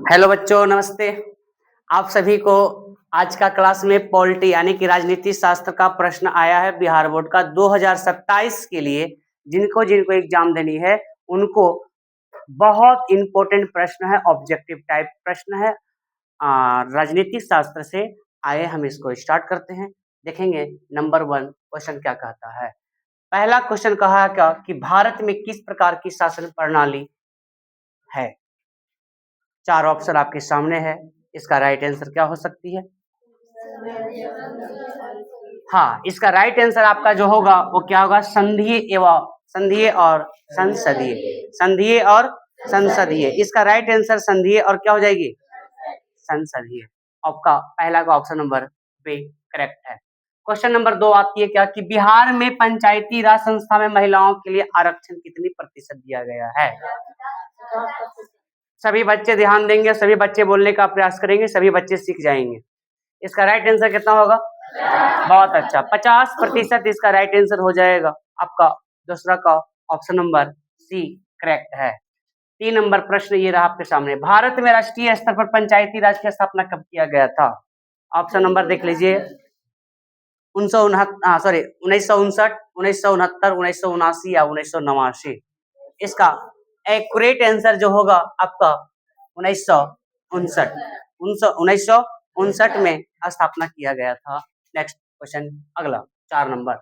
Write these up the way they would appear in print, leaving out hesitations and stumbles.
Hello बच्चों, नमस्ते। आप सभी को आज का क्लास में पॉलिटी यानी कि राजनीति शास्त्र का प्रश्न आया है बिहार बोर्ड का 2027 के लिए। जिनको जिनको एग्जाम देनी है उनको बहुत इंपॉर्टेंट प्रश्न है, ऑब्जेक्टिव टाइप प्रश्न है। राजनीतिक शास्त्र से आए हम इसको स्टार्ट करते हैं। देखेंगे नंबर 1 क्वेश्चन क्या कहता है। पहला क्वेश्चन कहा है क्या कि भारत में किस प्रकार की शासन प्रणाली है। 4 ऑप्शन आपके सामने है। इसका राइट आंसर क्या हो सकती है? हाँ, इसका राइट आंसर आपका जो होगा वो क्या होगा? संघीय और संसदीय। संघीय और संसदीय। इसका राइट आंसर संघीय और क्या हो जाएगी? संसदीय। आपका पहला का ऑप्शन नंबर बी करेक्ट है। क्वेश्चन नंबर 2 आती है क्या कि बिहार में पंचायती राज संस्था में महिलाओं के लिए आरक्षण कितनी प्रतिशत दिया गया है? सभी बच्चे ध्यान देंगे, सभी बच्चे बोलने का प्रयास करेंगे, सभी बच्चे सीख जाएंगे। इसका राइट आंसर कितना होगा? बहुत अच्छा, 50% इसका राइट आंसर हो जाएगा। आपका दूसरा का ऑप्शन नंबर सी करेक्ट है। 3 नंबर प्रश्न ये रहा आपके सामने। भारत में राष्ट्रीय स्तर पर पंचायती राज की स्थापना कब किया गया था? ऑप्शन नंबर देख लीजिए। 1959, 1969, 1979 या 1989। इसका एक्यूरेट आंसर जो होगा आपका 1959 में स्थापना किया गया था। नेक्स्ट क्वेश्चन अगला 4 नंबर।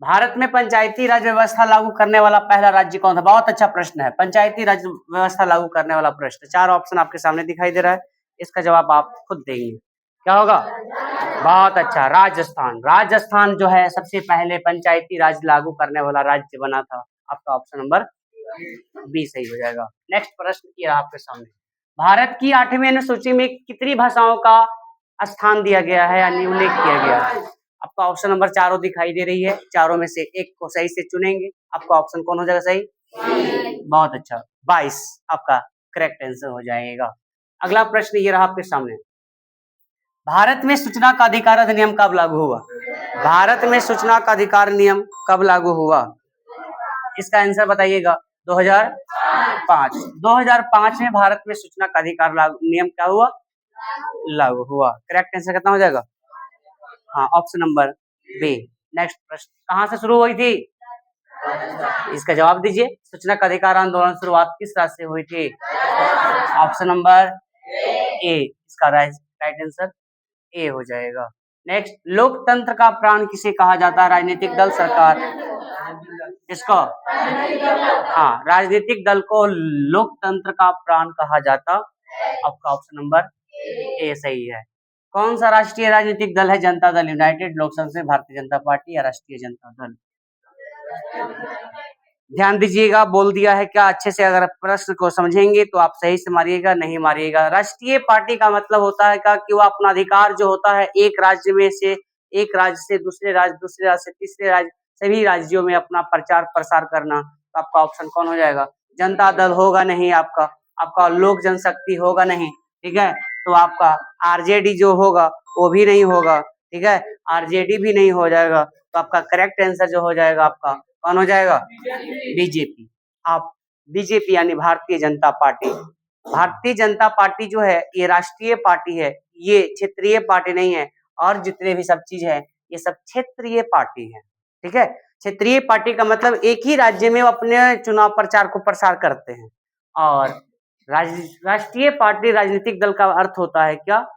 भारत में पंचायती राज व्यवस्था लागू करने वाला पहला राज्य कौन था? बहुत अच्छा प्रश्न है। पंचायती राज व्यवस्था लागू करने वाला प्रश्न। 4 ऑप्शन आपके सामने दिखाई दे रहा है। इसका जवाब आप खुद देंगे। क्या होगा? बहुत अच्छा, राजस्थान। राजस्थान जो है सबसे पहले पंचायती राज लागू करने वाला राज्य बना था। आपका ऑप्शन नंबर बी सही हो जाएगा। नेक्स्ट प्रश्न ये रहा आपके सामने। भारत की 8वीं अनुसूची में कितनी भाषाओं का स्थान दिया गया है यानी उल्लेख किया गया है? आपका ऑप्शन नंबर चारों दिखाई दे रही है। चारों में से एक को सही से चुनेंगे। आपका ऑप्शन कौन हो जाएगा सही? बहुत अच्छा, 22 आपका करेक्ट आंसर हो जाएगा। अगला प्रश्न ये रहा आपके सामने। भारत में सूचना का अधिकार अधिनियम कब लागू हुआ? भारत में सूचना का अधिकार नियम कब लागू हुआ? इसका आंसर बताइएगा। 2005। 2005 में भारत में सूचना का अधिकार नियम क्या हुआ? लागू हुआ। करेक्ट आंसर कितना हो जाएगा? हाँ, ऑप्शन नंबर बी। नेक्स्ट प्रश्न कहाँ से शुरू हुई थी? इसका जवाब दीजिए। सूचना का अधिकार आंदोलन शुरुआत किस राज्य से हुई थी? Option number A. इसका राइट आंसर ए हो जाएगा। नेक्स्ट, लोकतंत्र का प्राण किसे कहा जाता है? राजनीतिक दल, सरकार? इसको हाँ, राजनीतिक दल को लोकतंत्र का प्राण कहा जाता। आपका ऑप्शन नंबर ए सही है। कौन सा राष्ट्रीय राजनीतिक दल है? जनता दल यूनाइटेड, लोक संघ, भारतीय जनता पार्टी या राष्ट्रीय जनता दल? ध्यान दीजिएगा, बोल दिया है क्या अच्छे से। अगर प्रश्न को समझेंगे तो आप सही से मारिएगा, नहीं मारिएगा। राष्ट्रीय पार्टी का मतलब होता है क्या कि वो अपना अधिकार जो होता है एक राज्य में से, एक राज्य से दूसरे राज्य, दूसरे राज्य से तीसरे राज्य, सभी राज्यों में अपना प्रचार प्रसार करना। तो आपका ऑप्शन कौन हो जाएगा? जनता दल होगा नहीं आपका। आपका लोक जनशक्ति होगा नहीं, ठीक है। तो आपका आरजेडी जो होगा वो भी नहीं होगा, ठीक है। आरजेडी भी नहीं हो जाएगा। तो आपका करेक्ट आंसर जो हो जाएगा आपका कौन हो जाएगा? बीजेपी। आप बीजेपी यानी भारतीय जनता पार्टी। भारतीय जनता पार्टी जो है ये राष्ट्रीय पार्टी है, ये क्षेत्रीय पार्टी नहीं है। और जितने भी सब चीज है ये सब क्षेत्रीय पार्टी है, ठीक है। क्षेत्रीय पार्टी का मतलब एक ही राज्य में वो अपने चुनाव प्रचार को प्रसार करते हैं। और राष्ट्रीय पार्टी राजनीतिक दल का अर्थ होता है क्या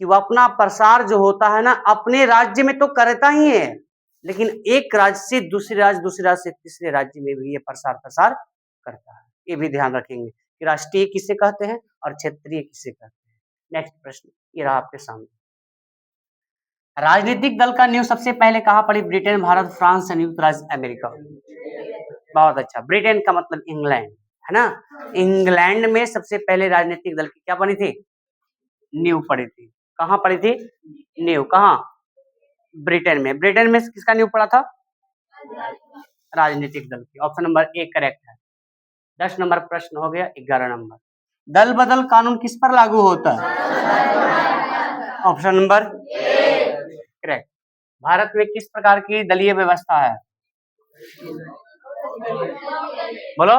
कि वो अपना प्रसार जो होता है ना अपने राज्य में तो करता ही है, लेकिन एक राज्य से दूसरे राज्य, दूसरे राज्य से तीसरे राज्य में भी ये प्रसार करता है। ये भी ध्यान रखेंगे कि राष्ट्रीय किसे कहते हैं और क्षेत्रीय किसे कहते हैं। नेक्स्ट प्रश्न ये रहा आपके सामने। राजनीतिक दल का नींव सबसे पहले कहाँ पड़ी? ब्रिटेन, भारत, फ्रांस, संयुक्त राज्य अमेरिका? बहुत अच्छा, ब्रिटेन का मतलब इंग्लैंड है ना। इंग्लैंड में सबसे पहले राजनीतिक दल की क्या बनी थी? नींव पड़ी थी। कहाँ पड़ी थी नींव? कहाँ? ब्रिटेन में। ब्रिटेन में किसका नींव पड़ा था? राजनीतिक दल की। ऑप्शन नंबर ए करेक्ट है। 10 नंबर प्रश्न हो गया। 11 नंबर, दल बदल कानून किस पर लागू होता है? Option number correct. भारत में किस प्रकार की दलीय व्यवस्था है? बोलो।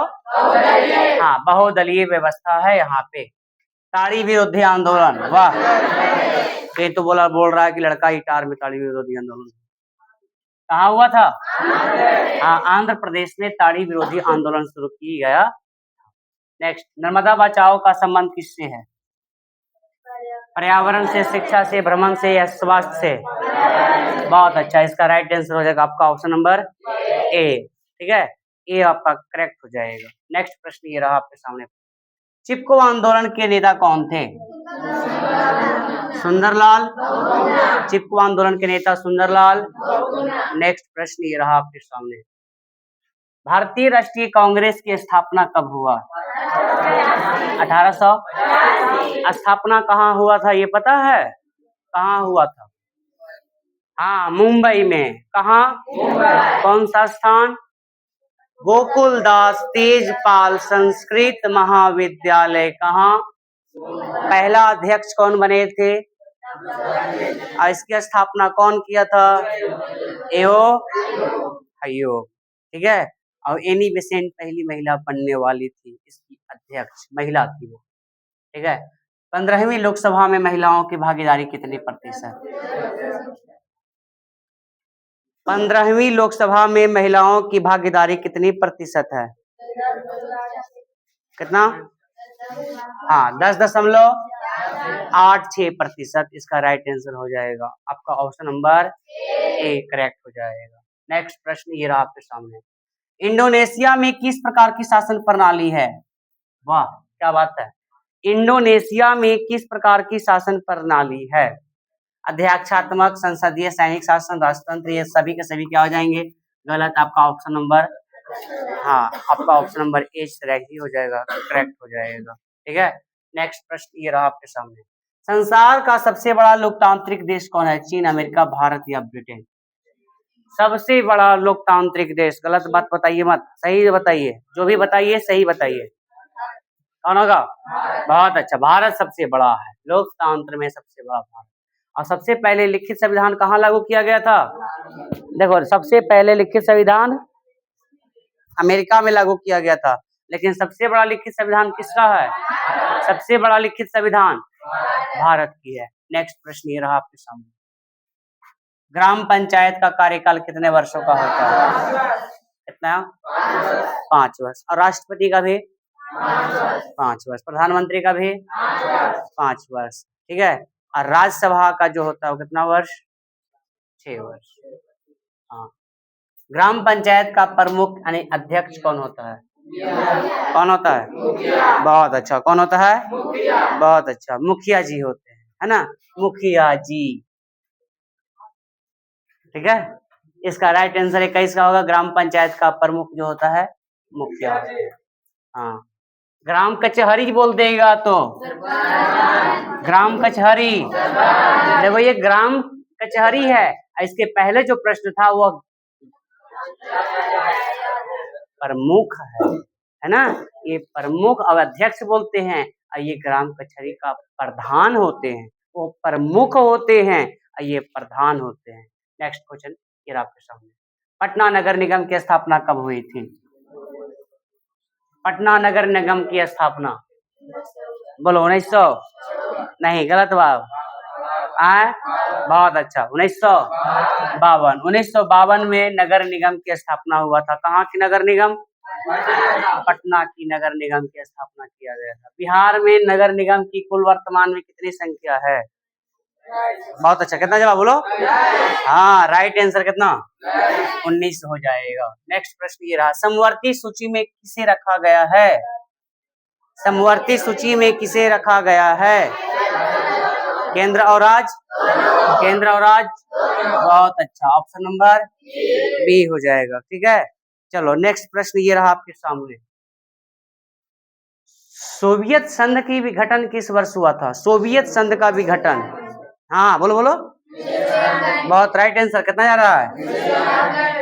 हाँ, बहुदलीय व्यवस्था है यहाँ पे। ताड़ी विरोधी आंदोलन, वाह। ये तो बोल रहा है कि लड़का ही टार में ताड़ी विरोधी आंदोलन कहाँ हुआ था? हाँ, आंध्र प्रदेश में ताड़ी विरोधी आंदोलन शुरू किया गया। नेक्स्ट, नर्मदा बचाओ का संबंध किससे है? पर्यावरण से, शिक्षा से, भ्रमण से या स्वास्थ्य से? बहुत अच्छा, इसका राइट आंसर हो जाएगा आपका ऑप्शन नंबर ए। ठीक है, ये आपका करेक्ट हो जाएगा। नेक्स्ट प्रश्न ये रहा आपके सामने, चिपको आंदोलन के नेता कौन थे? सुंदरलाल। चिपको आंदोलन के नेता सुंदरलाल। नेक्स्ट प्रश्न ये रहा आपके सामने, भारतीय राष्ट्रीय कांग्रेस की स्थापना कब हुआ? 1800। स्थापना कहाँ हुआ था ये पता है? कहाँ हुआ था? हाँ, मुंबई में। कहाँ? कौन सा स्थान? गोकुलदास तेजपाल संस्कृत महाविद्यालय। कहाँ? पहला अध्यक्ष कौन बने थे? इसकी स्थापना कौन किया था? एओ हयो। ठीक है, और एनी बेसेंट पहली महिला बनने वाली थी, इसकी अध्यक्ष महिला थी वो। ठीक है, 15वीं लोकसभा में महिलाओं की भागीदारी कितने प्रतिशत? 15वीं लोकसभा में महिलाओं की भागीदारी कितनी प्रतिशत है? कितना? हाँ, 10.86% इसका राइट आंसर हो जाएगा। आपका ऑप्शन नंबर ए करेक्ट हो जाएगा। नेक्स्ट प्रश्न ये रहा आपके सामने, इंडोनेशिया में किस प्रकार की शासन प्रणाली है? वाह, क्या बात है। इंडोनेशिया में किस प्रकार की शासन प्रणाली है? अध्यक्षात्मक, संसदीय, सैनिक शासन, राजतंत्र, ये सभी के सभी क्या हो जाएंगे? गलत। आपका ऑप्शन नंबर, हाँ, आपका ऑप्शन नंबर ए ही हो जाएगा, करेक्ट हो जाएगा। ठीक है, नेक्स्ट प्रश्न ये रहा आपके सामने, संसार का सबसे बड़ा लोकतांत्रिक देश कौन है? चीन, अमेरिका, भारत या ब्रिटेन? सबसे बड़ा लोकतांत्रिक देश, गलत बात बताइए मत, सही बताइए, जो भी बताइए सही बताइए। कौन होगा? बहुत अच्छा, भारत सबसे बड़ा है, लोकतंत्र में सबसे बड़ा भारत। और सबसे पहले लिखित संविधान कहाँ लागू किया गया था? देखो, सबसे पहले लिखित संविधान अमेरिका में लागू किया गया था, लेकिन सबसे बड़ा लिखित संविधान किसका है? सबसे बड़ा लिखित संविधान भारत की है। नेक्स्ट प्रश्न ये रहा आपके सामने, ग्राम पंचायत का कार्यकाल कितने वर्षों का होता है? कितना? 5 वर्ष। और राष्ट्रपति का भी 5 वर्ष, प्रधानमंत्री का भी 5 वर्ष। ठीक है, और राज्यसभा का जो होता है वो कितना वर्ष? 6 वर्ष। हाँ, ग्राम पंचायत का प्रमुख यानी अध्यक्ष कौन होता है? कौन होता है? बहुत अच्छा, कौन होता है? बहुत अच्छा, मुखिया जी होते हैं, है ना, मुखिया जी। ठीक है, इसका राइट आंसर 21 का होगा, ग्राम पंचायत का प्रमुख जो होता है मुखिया होता है। हाँ, ग्राम कचहरी बोल देगा तो ग्राम कचहरी। देखो, ये ग्राम कचहरी है, इसके पहले जो प्रश्न था वो प्रमुख है ना, ये प्रमुख और अध्यक्ष बोलते हैं, और ये ग्राम कचहरी का प्रधान होते हैं, वो प्रमुख होते हैं और ये प्रधान होते हैं। नेक्स्ट क्वेश्चन ये आपके सामने, पटना नगर निगम की स्थापना कब हुई थी? पटना नगर निगम की स्थापना बोलो 1900। नहीं, गलत बात। बहुत अच्छा, 1952। 1952 में नगर निगम की स्थापना हुआ था। कहाँ की नगर निगम? पटना की नगर निगम की स्थापना किया गया था। बिहार में नगर निगम की कुल वर्तमान में कितनी संख्या है? बहुत अच्छा, कितना जवाब बोलो? हाँ, राइट आंसर कितना? 19 हो जाएगा। नेक्स्ट प्रश्न ये रहा, समवर्ती सूची में किसे रखा गया है? समवर्ती सूची में किसे रखा गया है? केंद्र और राज्य? केंद्र और राज्य, बहुत अच्छा, ऑप्शन नंबर बी हो जाएगा। ठीक है, चलो नेक्स्ट प्रश्न ये रहा आपके सामने, सोवियत संघ की विघटन किस वर्ष हुआ था? सोवियत संघ का विघटन, हाँ बोलो बोलो, बहुत राइट आंसर, कितना जा रहा है?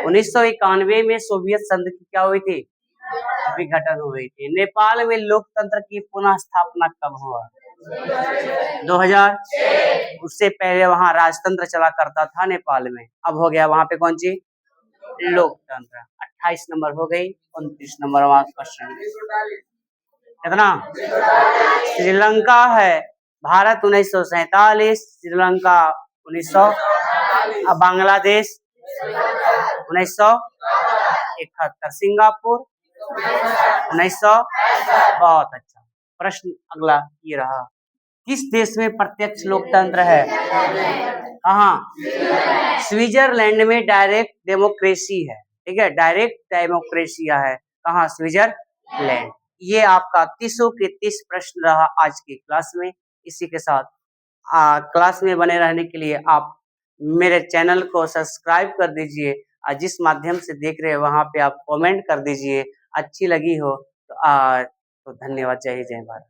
1991 में सोवियत संघ की क्या हुई थी? विघटन हुई थी। नेपाल में लोकतंत्र की पुनः स्थापना कब हुआ? 2000। उससे पहले वहां राजतंत्र चला करता था नेपाल में, अब हो गया वहां पे कौन सी? लोकतंत्र। 28 नंबर हो गई, 29 नंबर वहां क्वेश्चन। कितना? श्रीलंका है भारत 1947, श्रीलंका 1900, अब बांग्लादेश 1971, सिंगापुर 1900। बहुत अच्छा। प्रश्न अगला ये रहा, किस देश में प्रत्यक्ष लोकतंत्र है? कहाँ? स्विट्जरलैंड में डायरेक्ट डेमोक्रेसी है। ठीक है, डायरेक्ट डेमोक्रेसिया है। कहाँ? स्विट्जरलैंड। ये आपका 30 के 30 प्रश्न रहा आज की क्लास में। इसी के साथ क्लास में बने रहने के लिए आप मेरे चैनल को सब्सक्राइब कर दीजिए और जिस माध्यम से देख रहे हैं वहाँ पे आप कमेंट कर दीजिए। अच्छी लगी हो तो धन्यवाद। जय हिंद, जय भारत।